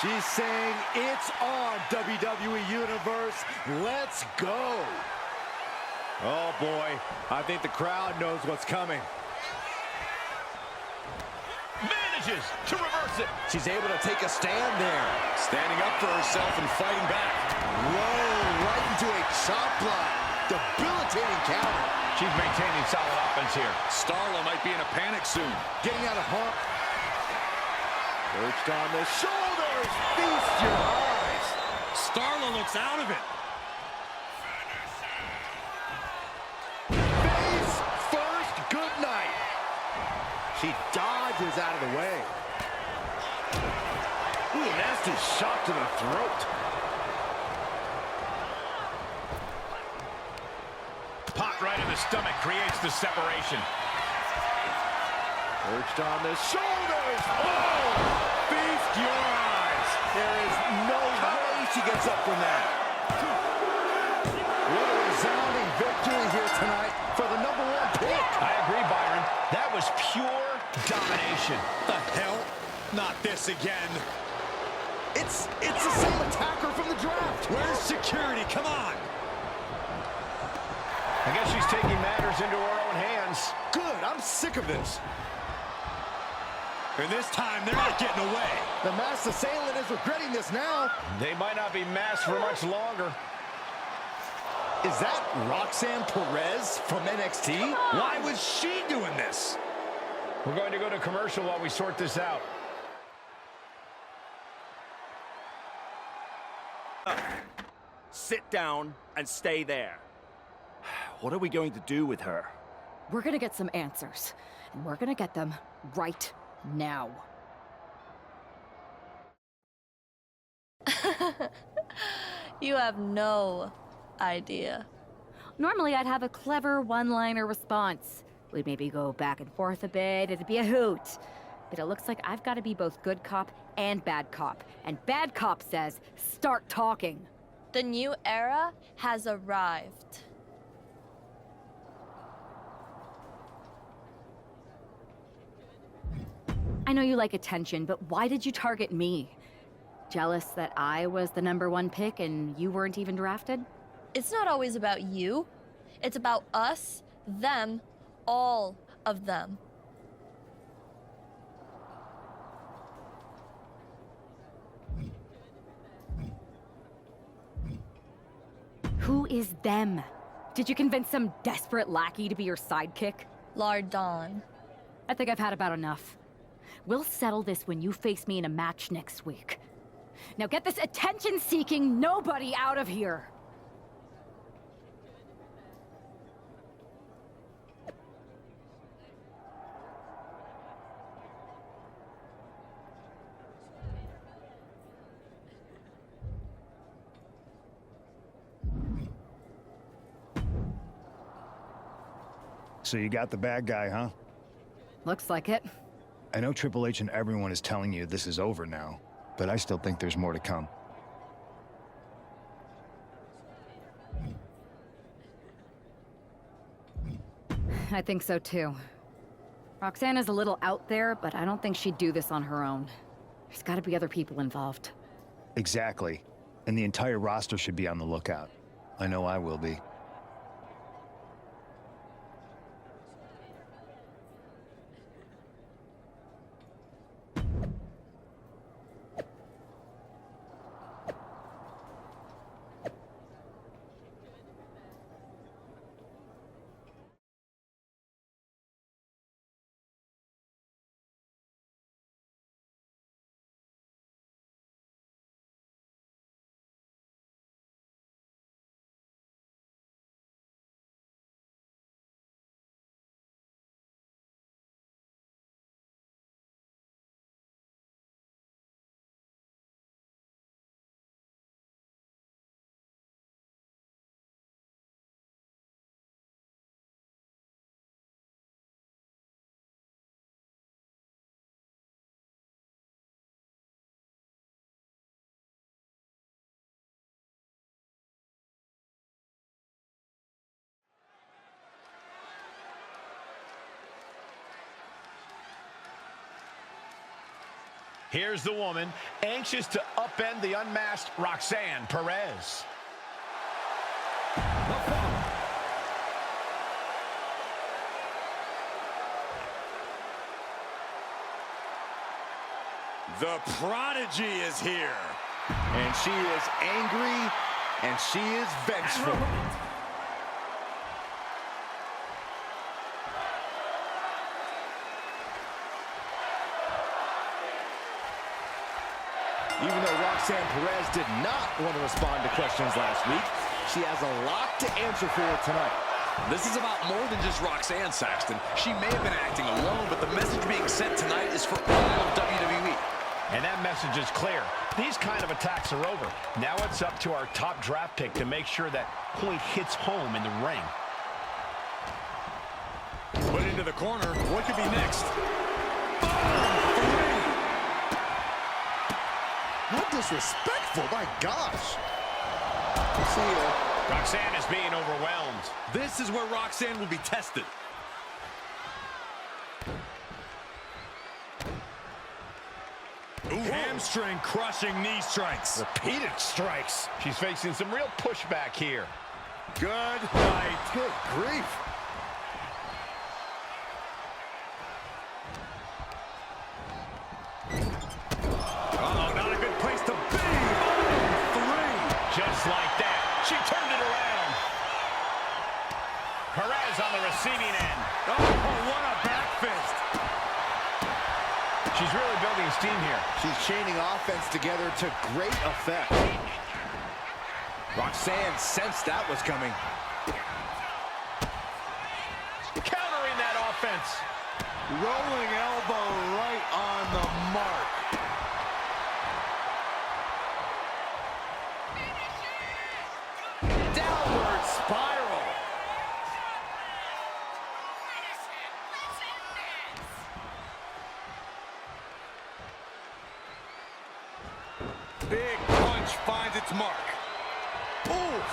She's saying it's on, WWE Universe. Let's go. Oh, boy. I think the crowd knows what's coming. Manages to reverse it. She's able to take a stand there. Standing up for herself and fighting back. Whoa, right into a chop block. Debilitating counter. She's maintaining solid offense here. Starla might be in a panic soon. Getting out of harm. Perched on the shoulders. Feast your eyes. Starla looks out of it. Face first, good night. She dodges out of the way. Ooh, nasty shot to the throat. Pot right in the stomach creates the separation. Perched on the shoulders. Oh! Feast your eyes. There is no way she gets up from that. What a resounding victory here tonight for the #1 pick. I agree, Byron. That was pure domination. The hell? Not this again. It's the same attacker from the draft. Where's security? Come on. I guess she's taking matters into her own hands. Good. I'm sick of this. And this time, they're not getting away. The masked assailant is regretting this now. They might not be masked for much longer. Is that Roxanne Perez from NXT? Why was she doing this? We're going to go to commercial while we sort this out. Sit down and stay there. What are we going to do with her? We're gonna get some answers, and we're gonna get them right now. You have no idea. Normally, I'd have a clever one-liner response. We'd maybe go back and forth a bit, it'd be a hoot. But it looks like I've got to be both good cop and bad cop. And bad cop says, start talking. The new era has arrived. I know you like attention, but why did you target me? Jealous that I was the #1 pick and you weren't even drafted? It's not always about you. It's about us, them, all of them. Who is them? Did you convince some desperate lackey to be your sidekick? Lardon. I think I've had about enough. We'll settle this when you face me in a match next week. Now get this attention-seeking nobody out of here! So you got the bad guy, huh? Looks like it. I know Triple H and everyone is telling you this is over now, but I still think there's more to come. I think so too. Roxanne is a little out there, but I don't think she'd do this on her own. There's gotta be other people involved. Exactly. And the entire roster should be on the lookout. I know I will be. Here's the woman, anxious to upend the unmasked Roxanne Perez. The Prodigy is here. And she is angry, and she is vengeful. Even though Roxanne Perez did not want to respond to questions last week, she has a lot to answer for tonight. This is about more than just Roxanne, Saxton. She may have been acting alone, but the message being sent tonight is for all of WWE. And that message is clear. These kind of attacks are over. Now it's up to our top draft pick to make sure that point hits home in the ring. Put into the corner. What could be next? How disrespectful, my gosh. See ya. Roxanne is being overwhelmed. This is where Roxanne will be tested. Ooh. Hamstring crushing knee strikes. Repeated strikes. She's facing some real pushback here. Good night. Good grief. Oh, not a good place to be. Oh, 3. Just like that. She turned it around. Perez on the receiving end. Oh, what a back fist. She's really building steam here. She's chaining offense together to great effect. Roxanne sensed that was coming. Countering that offense. Rolling elbow right on the mark. Downward spiral. Big punch finds its mark. Oof.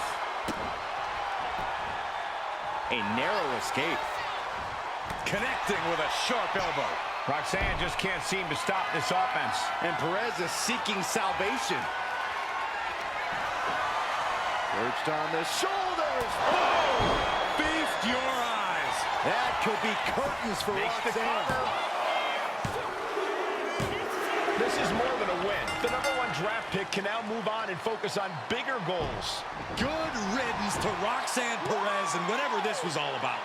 A narrow escape. Connecting with a sharp elbow. Roxanne just can't seem to stop this offense. And Perez is seeking salvation. Perched on the shoulders. Oh! Feast your eyes. That could be curtains for Makes the Roxanne. cover. This is more than a win. The #1 draft pick can now move on and focus on bigger goals. Good riddance to Roxanne Perez and whatever this was all about.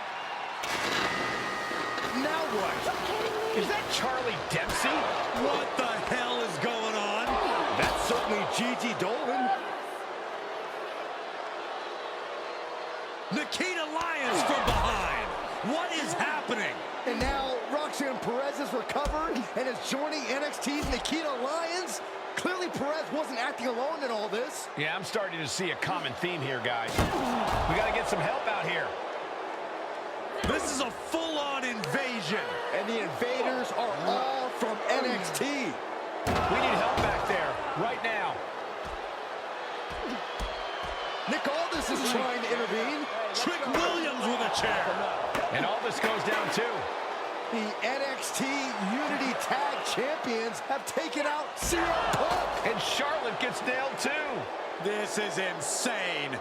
Now what? Is that Charlie Dempsey? What the hell is going on? That's certainly Gigi Dolan. Nikita Lyons from behind. What is happening? And now Roxanne Perez is recovered and is joining NXT's Nikita Lyons. Clearly Perez wasn't acting alone in all this. Yeah, I'm starting to see a common theme here, guys. We got to get some help out here. This is a full-on invasion. And the invaders are all from NXT. We need help back there, right now. Nick Aldis is trying to intervene. Trick Williams with a chair. And all this goes down, too. The NXT Unity Tag Champions have taken out CM Punk. And Charlotte gets nailed, too. This is insane.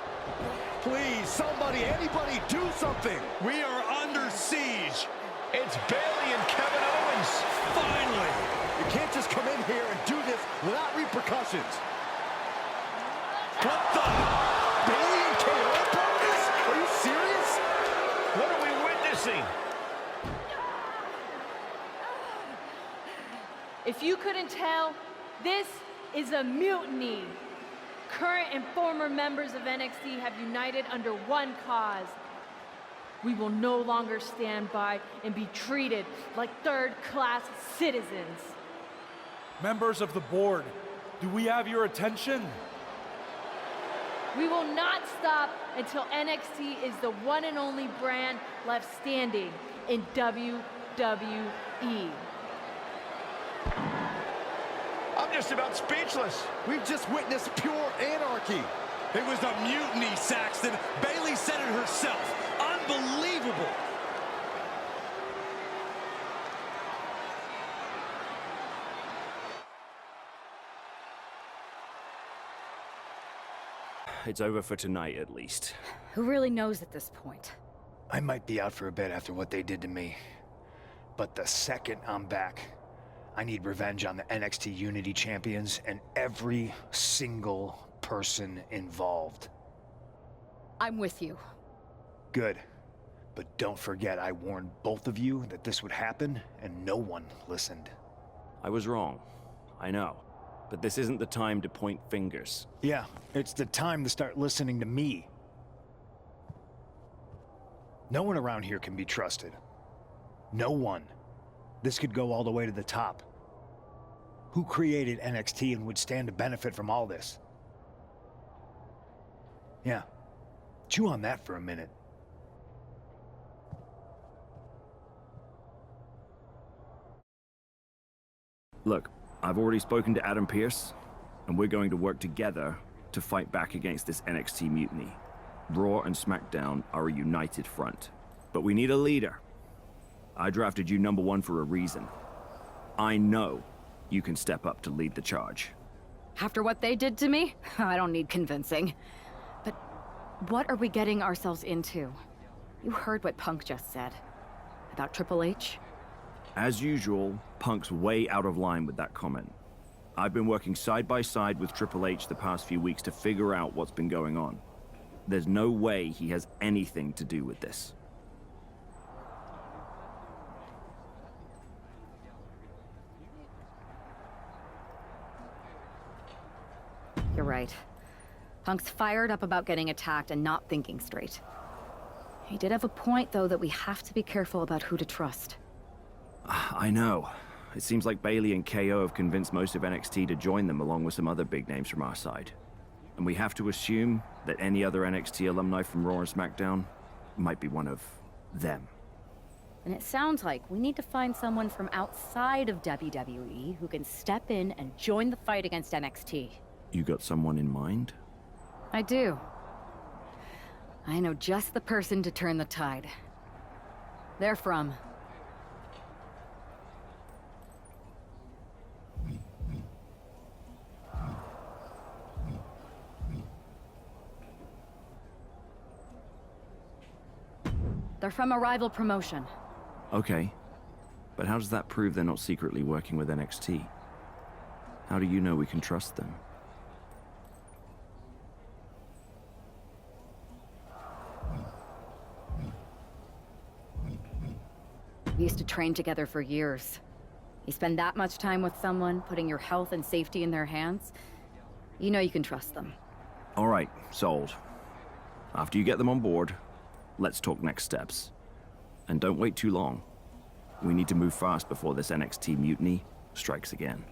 Please, somebody, anybody, do something. We are under siege. It's Bayley and Kevin Owens. Finally. You can't just come in here and do this without repercussions. What the? Bayley and KO opponents? Are you serious? What are we witnessing? If you couldn't tell, this is a mutiny. Current and former members of NXT have united under one cause. We will no longer stand by and be treated like third-class citizens. Members of the board, do we have your attention? We will not stop until NXT is the one and only brand left standing in WWE. I'm just about speechless. We've just witnessed pure anarchy. It was a mutiny, Saxton. Bayley said it herself. Unbelievable. it's over for tonight at least. Who really knows at this point? I might be out for a bit after what they did to me. But the second I'm back, I need revenge on the NXT Unity Champions and every single person involved. I'm with you. Good. But don't forget, I warned both of you that this would happen, and no one listened. I was wrong. I know. But this isn't the time to point fingers. Yeah, it's the time to start listening to me. No one around here can be trusted. No one. This could go all the way to the top. Who created NXT and would stand to benefit from all this? Yeah. Chew on that for a minute. Look, I've already spoken to Adam Pearce, and we're going to work together to fight back against this NXT mutiny. Raw and SmackDown are a united front, but we need a leader. I drafted you #1 for a reason. I know you can step up to lead the charge. After what they did to me, I don't need convincing. But what are we getting ourselves into? You heard what Punk just said. About Triple H? As usual, Punk's way out of line with that comment. I've been working side by side with Triple H the past few weeks to figure out what's been going on. There's no way he has anything to do with this. You're right. Punk's fired up about getting attacked and not thinking straight. He did have a point, though, that we have to be careful about who to trust. I know. It seems like Bailey and KO have convinced most of NXT to join them along with some other big names from our side. And we have to assume that any other NXT alumni from Raw and SmackDown might be one of them. And it sounds like we need to find someone from outside of WWE who can step in and join the fight against NXT. You got someone in mind? I do. I know just the person to turn the tide. They're from... They're from a rival promotion. Okay. But how does that prove they're not secretly working with NXT? How do you know we can trust them? We used to train together for years. You spend that much time with someone, putting your health and safety in their hands, you know you can trust them. All right, sold. After you get them on board, let's talk next steps. And don't wait too long. We need to move fast before this NXT mutiny strikes again.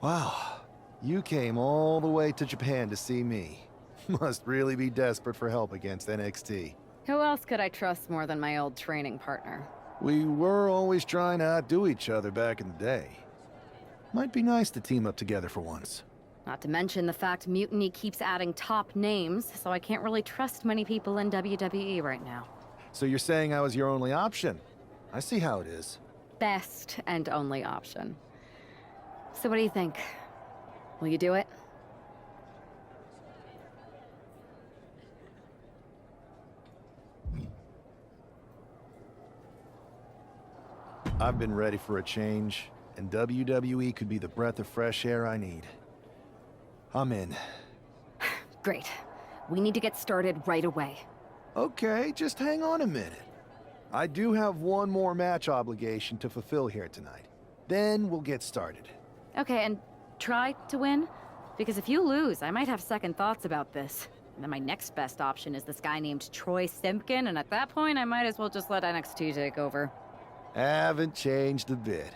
Wow, you came all the way to Japan to see me. Must really be desperate for help against NXT. Who else could I trust more than my old training partner? We were always trying to outdo each other back in the day. Might be nice to team up together for once. Not to mention the fact Mutiny keeps adding top names, so I can't really trust many people in WWE right now. So you're saying I was your only option? I see how it is. Best and only option. So what do you think? Will you do it? I've been ready for a change, and WWE could be the breath of fresh air I need. I'm in. Great. We need to get started right away. Okay, just hang on a minute. I do have one more match obligation to fulfill here tonight. Then we'll get started. Okay, and try to win? Because if you lose, I might have second thoughts about this. And then my next best option is this guy named Troy Simpkin, and at that point, I might as well just let NXT take over. Haven't changed a bit.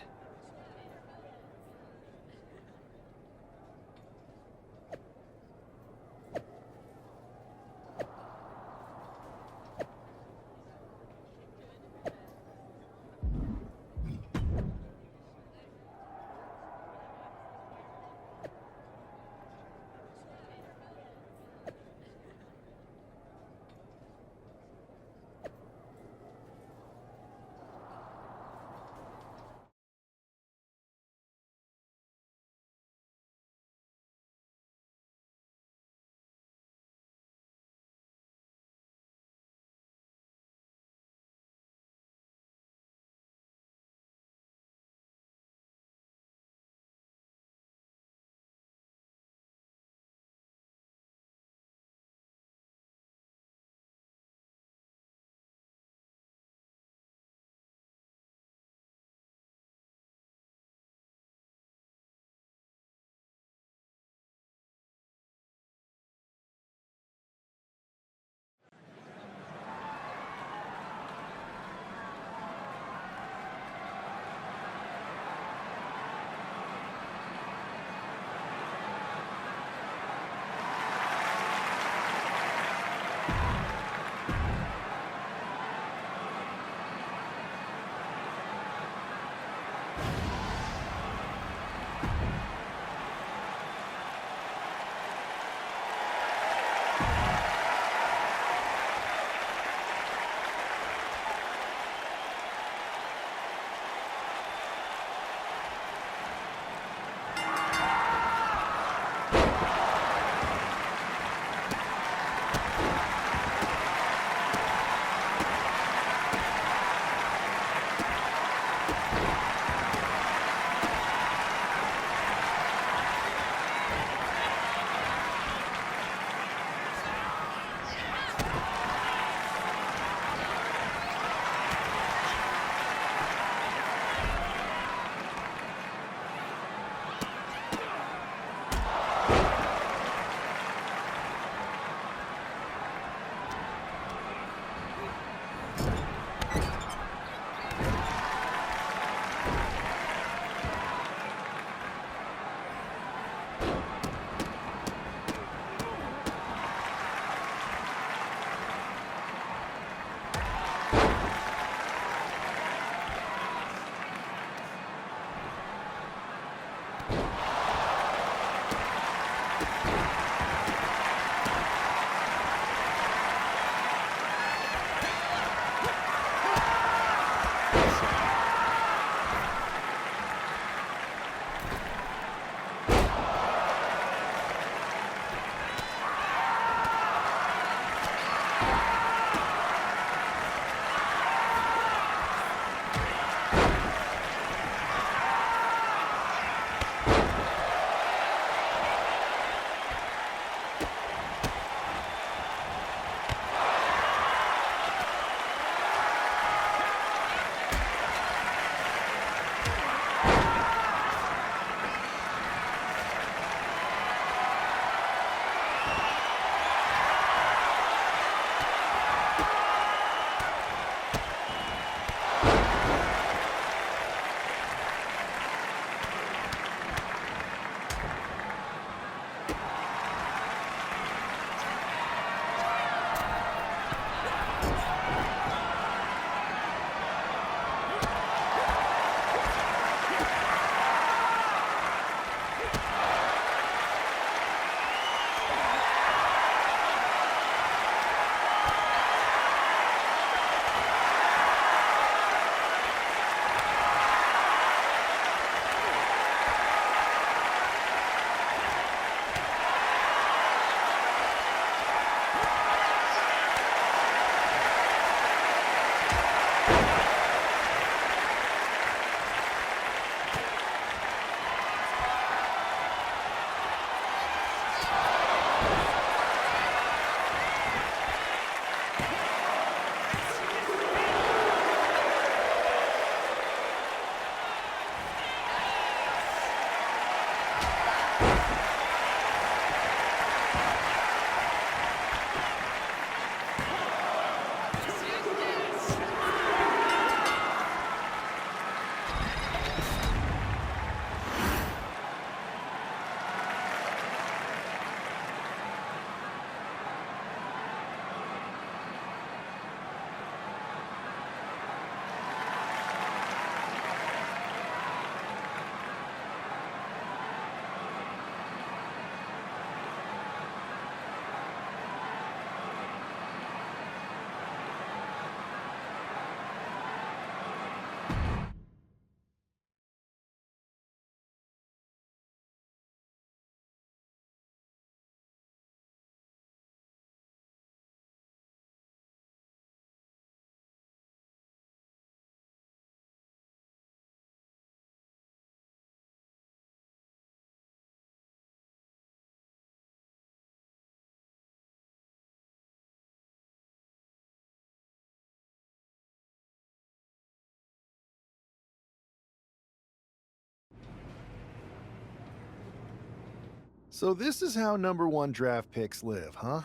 So this is how #1 draft picks live, huh?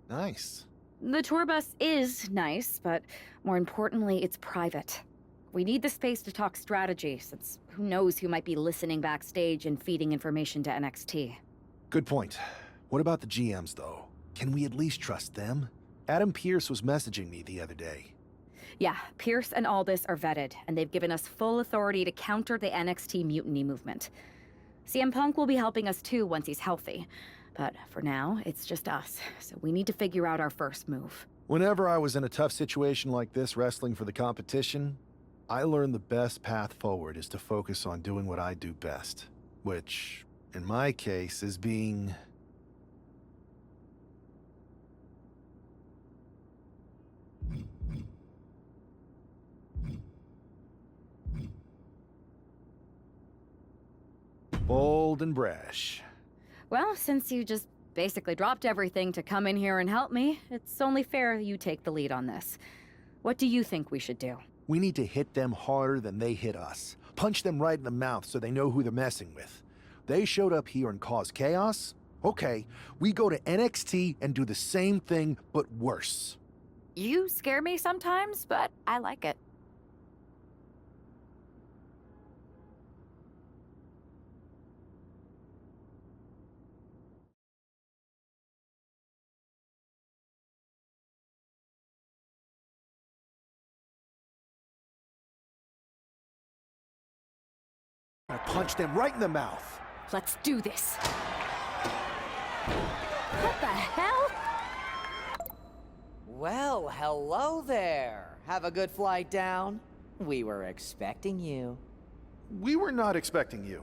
Nice. The tour bus is nice, but more importantly, it's private. We need the space to talk strategy, since who knows who might be listening backstage and feeding information to NXT. Good point. What about the GMs, though? Can we at least trust them? Adam Pearce was messaging me the other day. Yeah, Pierce and Aldis are vetted, and they've given us full authority to counter the NXT mutiny movement. CM Punk will be helping us too once he's healthy. But for now, it's just us, so we need to figure out our first move. Whenever I was in a tough situation like this wrestling for the competition, I learned the best path forward is to focus on doing what I do best. Which, in my case, is being... bold and brash. Well, since you just basically dropped everything to come in here and help me, it's only fair you take the lead on this. What do you think we should do? We need to hit them harder than they hit us. Punch them right in the mouth so they know who they're messing with. They showed up here and caused chaos? Okay, we go to NXT and do the same thing, but worse. You scare me sometimes, but I like it. I punch them right in the mouth. Let's do this. What the hell? Well, hello there. Have a good flight down. We were expecting you. We were not expecting you.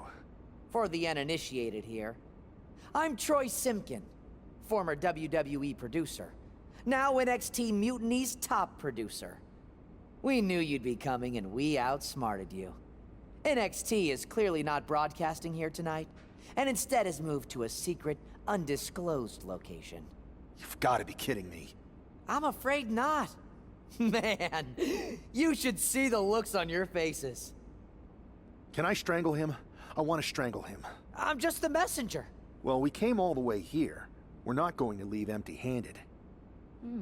For the uninitiated here, I'm Troy Simkin, former WWE producer, now NXT Mutiny's top producer. We knew you'd be coming and we outsmarted you. NXT is clearly not broadcasting here tonight, and instead has moved to a secret, undisclosed location. You've got to be kidding me. I'm afraid not. Man, you should see the looks on your faces. Can I strangle him? I want to strangle him. I'm just the messenger. Well, we came all the way here. We're not going to leave empty-handed.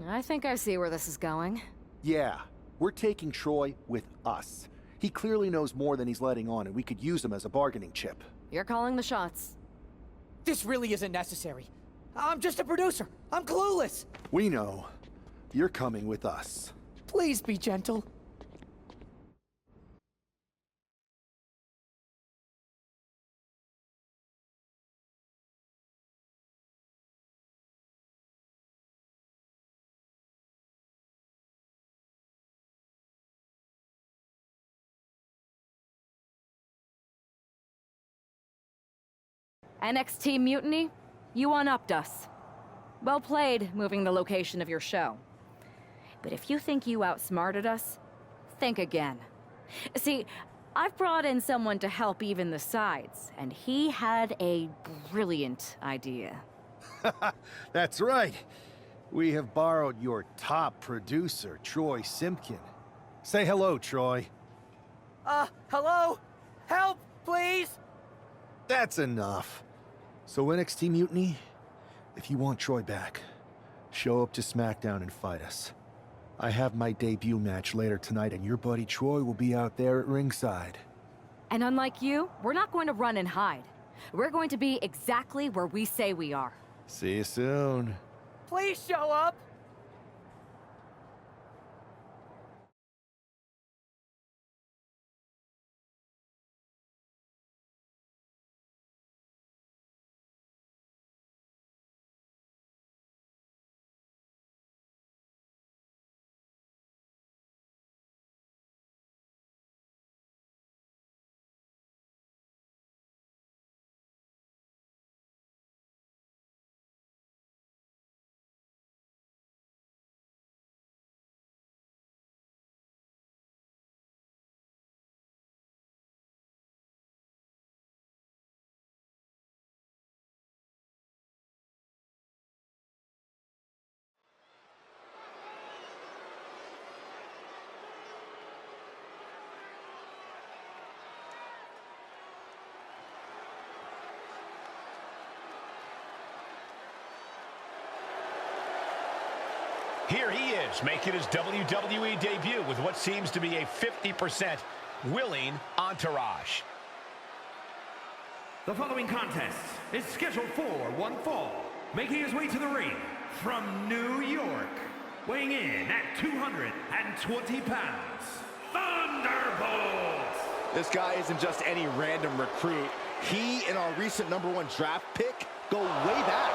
I think I see where this is going. Yeah, we're taking Troy with us. He clearly knows more than he's letting on, and we could use him as a bargaining chip. You're calling the shots. This really isn't necessary. I'm just a producer. I'm clueless. We know. You're coming with us. Please be gentle. NXT Mutiny? You one-upped us. Well played, moving the location of your show. But if you think you outsmarted us, think again. See, I've brought in someone to help even the sides, and he had a brilliant idea. That's right. We have borrowed your top producer, Troy Simkin. Say hello, Troy. Hello? Help, please? That's enough. So NXT Mutiny, if you want Troy back, show up to SmackDown and fight us. I have my debut match later tonight, and your buddy Troy will be out there at ringside. And unlike you, we're not going to run and hide. We're going to be exactly where we say we are. See you soon. Please show up. Here he is, making his WWE debut with what seems to be a 50% willing entourage. The following contest is scheduled for one fall, making his way to the ring from New York, weighing in at 220 pounds, Thunderbolt! This guy isn't just any random recruit. He and our recent #1 draft pick go way back.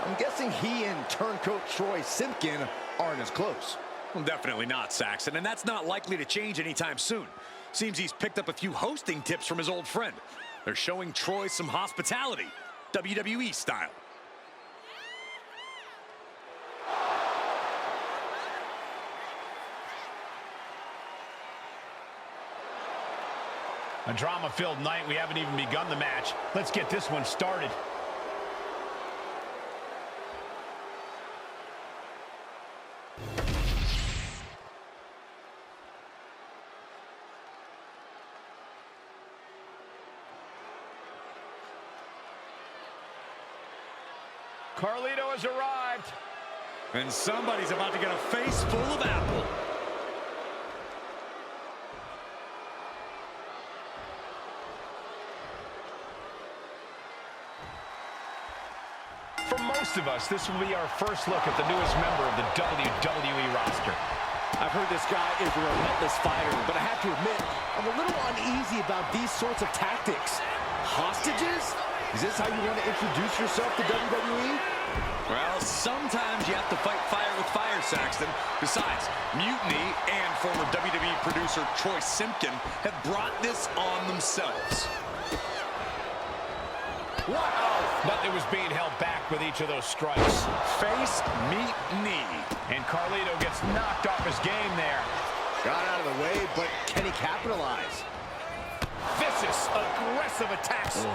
I'm guessing he and turncoat Troy Simpkin aren't as close. Well, definitely not, Saxton, and that's not likely to change anytime soon. Seems he's picked up a few hosting tips from his old friend. They're showing Troy some hospitality, WWE style. A drama-filled night. We haven't even begun the match. Let's get this one started. Carlito has arrived. And somebody's about to get a face full of apple. For most of us, this will be our first look at the newest member of the WWE roster. I've heard this guy is a relentless fighter, but I have to admit, I'm a little uneasy about these sorts of tactics. Hostages? Is this how you want to introduce yourself to WWE? Well, sometimes you have to fight fire with fire, Saxton. Besides, Mutiny and former WWE producer Troy Simpkin have brought this on themselves. Wow! Nothing was being held back with each of those strikes. Face, meet, knee. And Carlito gets knocked off his game there. Got out of the way, but can he capitalize? Vicious, aggressive attacks.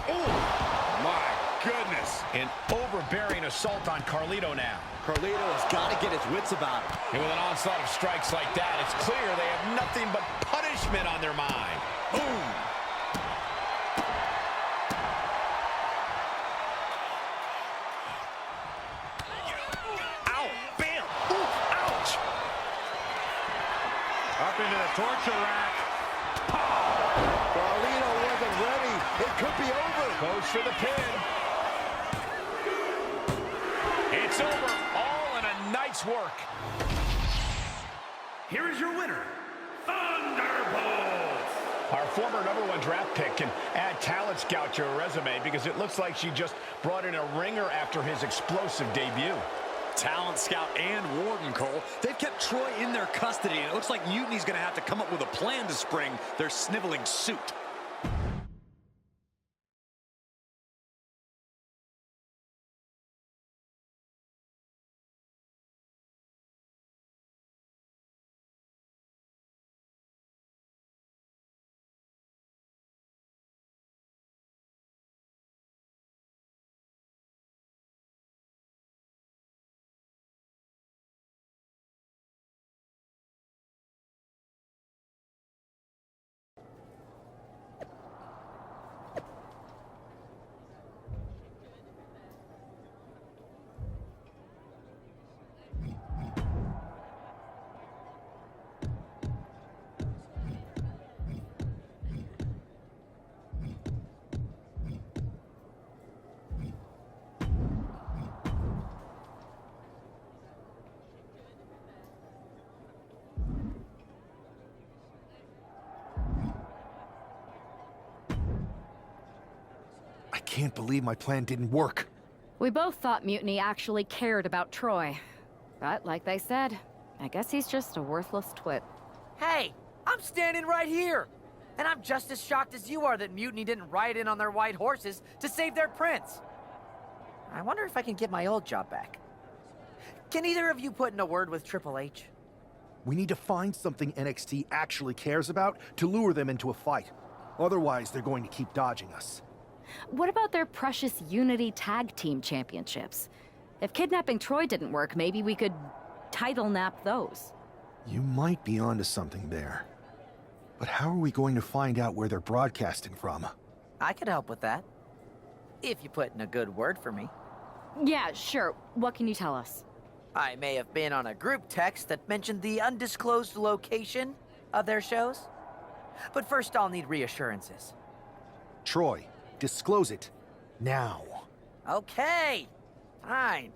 Oh, my goodness. An overbearing assault on Carlito now. Carlito has got to get his wits about him. And with an onslaught of strikes like that, it's clear they have nothing but punishment on their mind. Boom! Ow! Bam! Ooh! Ouch! Up into the torture rack. Carlito wasn't ready. It could be over. Goes for the pin. It's over. All in a night's work. Here is your winner, Thunderbolt! Our former #1 draft pick can add talent scout to her resume because it looks like she just brought in a ringer after his explosive debut. Talent scout and Warden, Cole. They've kept Troy in their custody, and it looks like Mutiny's going to have to come up with a plan to spring their sniveling suit. I can't believe my plan didn't work. We both thought Mutiny actually cared about Troy. But like they said, I guess he's just a worthless twit. Hey, I'm standing right here. And I'm just as shocked as you are that Mutiny didn't ride in on their white horses to save their prince. I wonder if I can get my old job back. Can either of you put in a word with Triple H? We need to find something NXT actually cares about to lure them into a fight. Otherwise, they're going to keep dodging us. What about their precious Unity Tag Team Championships? If kidnapping Troy didn't work, maybe we could title nap those. You might be onto something there. But how are we going to find out where they're broadcasting from? I could help with that. if you put in a good word for me. Yeah, sure. What can you tell us? I may have been on a group text that mentioned the undisclosed location of their shows. But first I'll need reassurances. Troy, disclose it. Now. Okay, fine.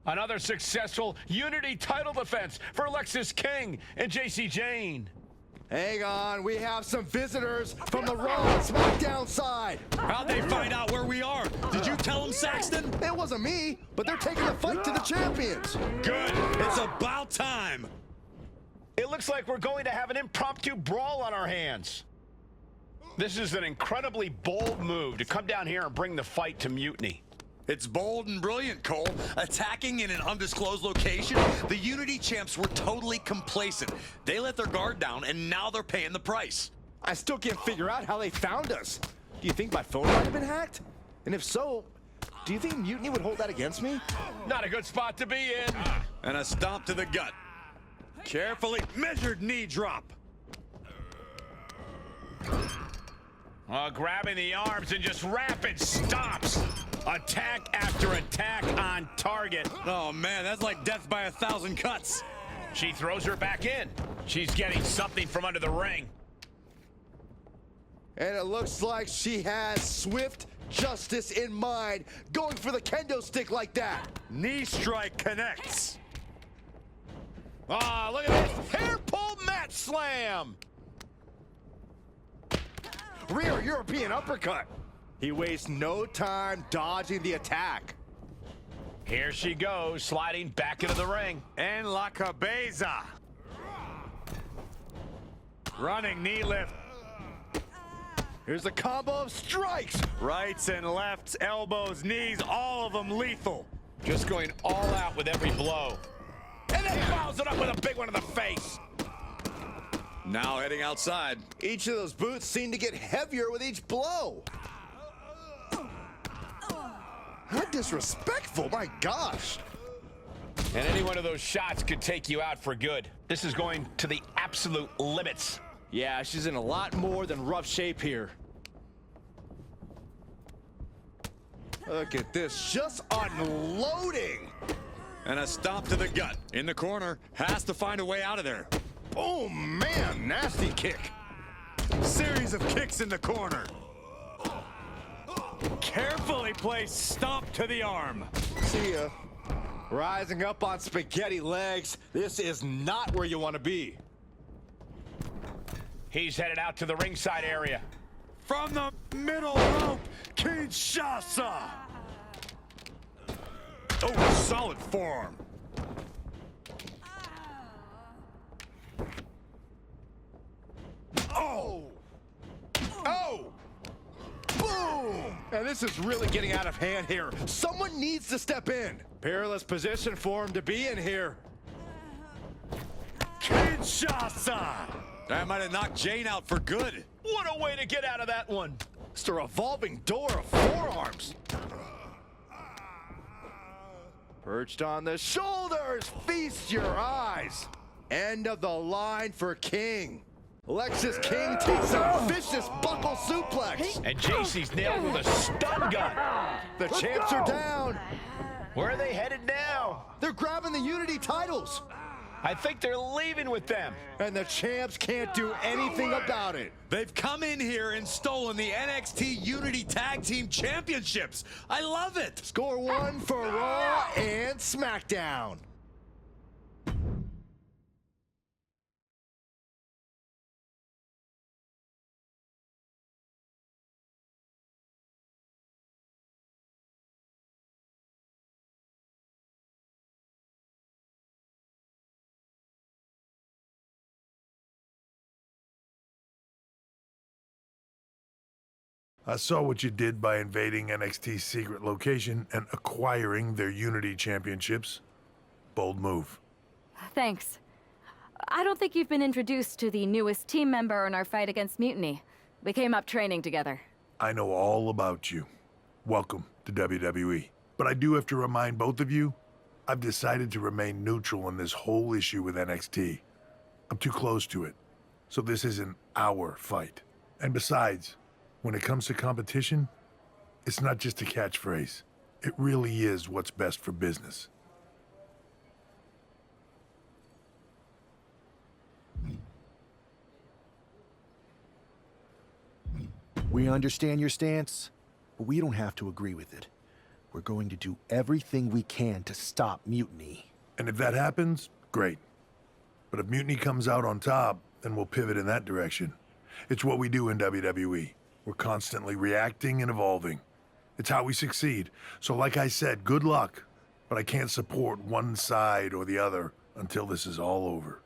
Another successful Unity title defense for Lexis King and JC Jane. Hang on, we have some visitors from the Raw and SmackDown side. How'd they find out where we are? Did you tell them, Saxton? It wasn't me, but they're taking the fight to the champions. Good. It's about time. It looks like we're going to have an impromptu brawl on our hands. This is an incredibly bold move to come down here and bring the fight to Mutiny. It's bold and brilliant, Cole. Attacking in an undisclosed location, the Unity champs were totally complacent. They let their guard down, and now they're paying the price. I still can't figure out how they found us. Do you think my phone might have been hacked? And if so, do you think Mutiny would hold that against me? Not a good spot to be in. And a stomp to the gut. Carefully measured knee drop. Grabbing the arms and just rapid stomps. Attack after attack on target. Oh, man, that's like death by 1,000 cuts. She throws her back in. She's getting something from under the ring. And it looks like she has swift justice in mind, going for the kendo stick like that. Knee strike connects. Ah, look at this. Hair pull mat slam. Rear European uppercut. He wastes no time dodging the attack. Here she goes, sliding back into the ring. And La Cabeza. Running knee lift. Here's a combo of strikes. Rights and lefts, elbows, knees, all of them lethal. Just going all out with every blow. And then follows it up with a big one in the face. Now heading outside. Each of those boots seem to get heavier with each blow. How disrespectful, my gosh. And any one of those shots could take you out for good. This is going to the absolute limits. Yeah, she's in a lot more than rough shape here. Look at this, just unloading. And a stomp to the gut. In the corner, has to find a way out of there. Oh man, nasty kick. Series of kicks in the corner. Carefully placed stomp to the arm. See ya. Rising up on spaghetti legs. This is not where you want to be. He's headed out to the ringside area. From the middle rope, Kinshasa. Oh, solid forearm. Oh! Oh! Boom! And this is really getting out of hand here. Someone needs to step in. Perilous position for him to be in here. Kinshasa! That might have knocked Jane out for good. What a way to get out of that one. It's a revolving door of forearms. Perched on the shoulders, feast your eyes. End of the line for King. Lexis King takes a vicious buckle suplex. And JC's nailed with a stun gun. The champs are down. Where are they headed now? They're grabbing the Unity titles. I think they're leaving with them. And the champs can't do anything about it. They've come in here and stolen the NXT Unity Tag Team Championships. I love it. Score one for Raw and SmackDown. I saw what you did by invading NXT's secret location and acquiring their Unity championships. Bold move. Thanks. I don't think you've been introduced to the newest team member in our fight against Mutiny. We came up training together. I know all about you. Welcome to WWE. But I do have to remind both of you, I've decided to remain neutral in this whole issue with NXT. I'm too close to it, so this isn't our fight. And besides, when it comes to competition, it's not just a catchphrase. It really is what's best for business. We understand your stance, but we don't have to agree with it. We're going to do everything we can to stop Mutiny. And if that happens, great. But if Mutiny comes out on top, then we'll pivot in that direction. It's what we do in WWE. We're constantly reacting and evolving. It's how we succeed. So like I said, good luck. But I can't support one side or the other until this is all over.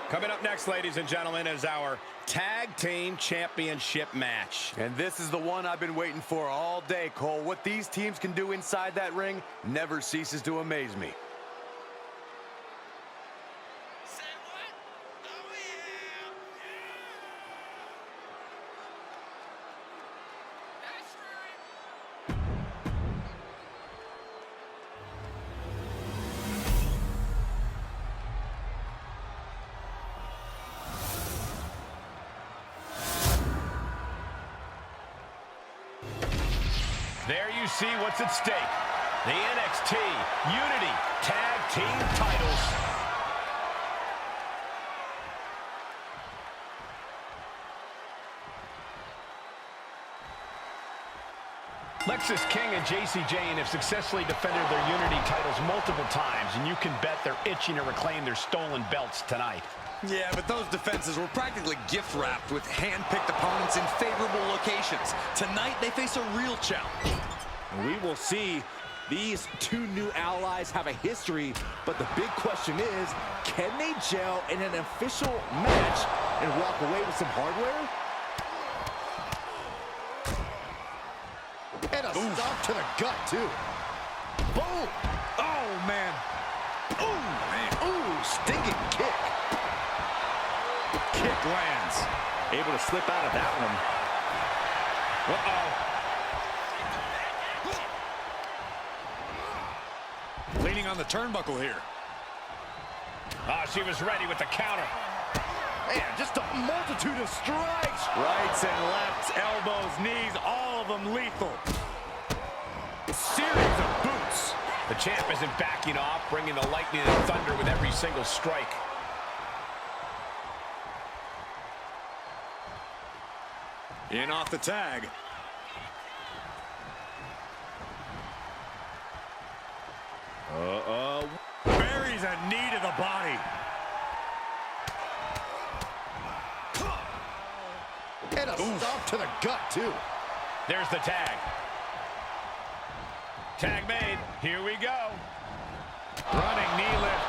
Coming up next, ladies and gentlemen, is our Tag Team Championship match. And this is the one I've been waiting for all day, Cole. What these teams can do inside that ring never ceases to amaze me. There you see what's at stake. The NXT Unity Tag Team titles. Lexis King and JC Jane have successfully defended their Unity titles multiple times, and you can bet they're itching to reclaim their stolen belts tonight. Yeah, but those defenses were practically gift-wrapped with hand-picked opponents in favorable locations. Tonight, they face a real challenge. We will see. These two new allies have a history, but the big question is, can they gel in an official match and walk away with some hardware? And a stop to the gut, too. Boom! Oh, man. Ooh, man. Ooh, stinging kick. Kick lands. Able to slip out of that one. Leaning on the turnbuckle here. Oh, she was ready with the counter. Man, just a multitude of strikes. Rights and lefts, elbows, knees, all of them lethal. Series of boots. The champ isn't backing off, bringing the lightning and thunder with every single strike. In off the tag. Buries a knee to the body. And a stop to the gut, too. There's the tag. Tag made. Here we go. Running knee lift.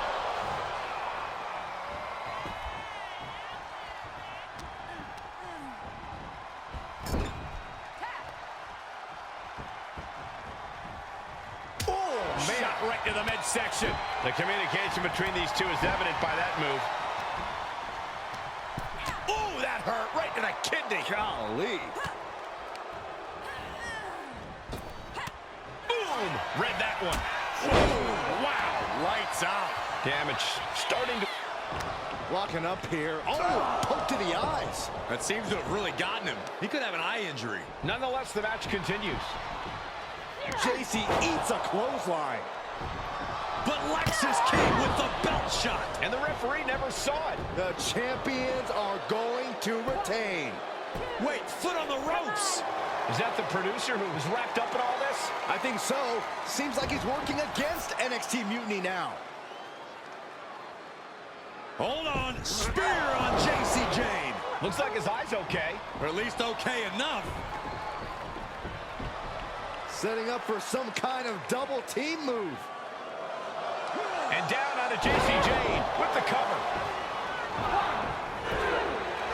Shot right to the midsection. The communication between these two is evident by that move. Oh, that hurt right to the kidney. Golly. Boom! Read that one. Ooh, wow. Lights out. Damage starting to... Locking up here. Oh, poke to the eyes. That seems to have really gotten him. He could have an eye injury. Nonetheless, the match continues. JC eats a clothesline. But Lexus came with the belt shot. And the referee never saw it. The champions are going to retain. Wait, foot on the ropes. Is that the producer who was wrapped up in all this? I think so. Seems like he's working against NXT Mutiny now. Hold on. Spear on JC Jane. Looks like his eye's okay. Or at least okay enough. Setting up for some kind of double team move. And down onto JC Jane with the cover.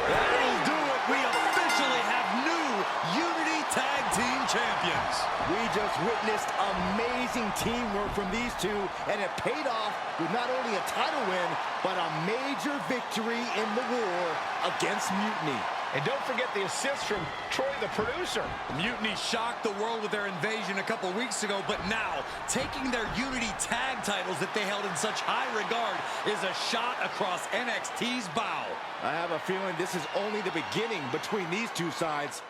That'll do it. We officially have new Unity Tag Team Champions. We just witnessed amazing teamwork from these two, and it paid off with not only a title win, but a major victory in the war against Mutiny. And don't forget the assist from Troy, the producer. Mutiny shocked the world with their invasion a couple weeks ago, but now, taking their Unity tag titles that they held in such high regard is a shot across NXT's bow. I have a feeling this is only the beginning between these two sides.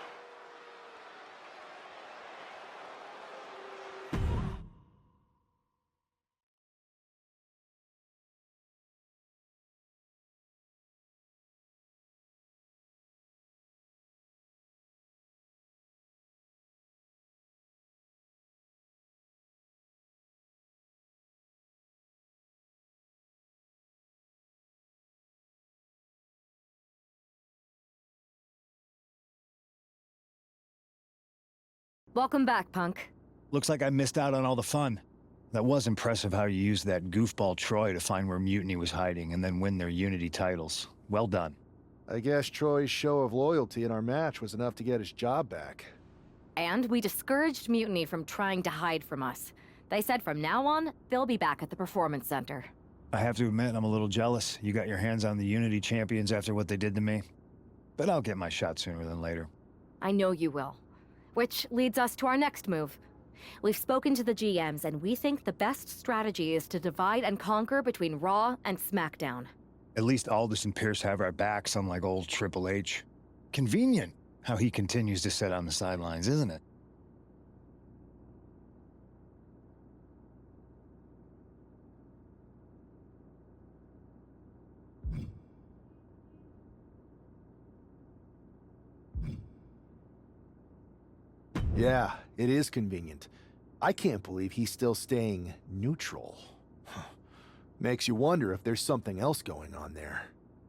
Welcome back, Punk. Looks like I missed out on all the fun. That was impressive how you used that goofball Troy to find where Mutiny was hiding and then win their Unity titles. Well done. I guess Troy's show of loyalty in our match was enough to get his job back. And we discouraged Mutiny from trying to hide from us. They said from now on, they'll be back at the Performance Center. I have to admit, I'm a little jealous. You got your hands on the Unity champions after what they did to me. But I'll get my shot sooner than later. I know you will. Which leads us to our next move. We've spoken to the GMs, and we think the best strategy is to divide and conquer between Raw and SmackDown. At least Aldous and Pierce have our backs, unlike old Triple H. Convenient how he continues to sit on the sidelines, isn't it? Yeah, it is convenient. I can't believe he's still staying neutral. Makes you wonder if there's something else going on there.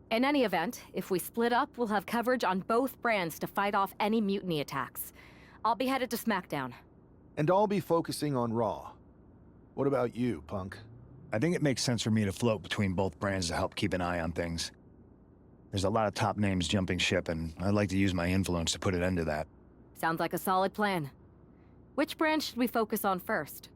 In any event, if we split up, we'll have coverage on both brands to fight off any Mutiny attacks. I'll be headed to SmackDown. And I'll be focusing on Raw. What about you, Punk? I think it makes sense for me to float between both brands to help keep an eye on things. There's a lot of top names jumping ship, and I'd like to use my influence to put an end to that. Sounds like a solid plan. Which brand should we focus on first?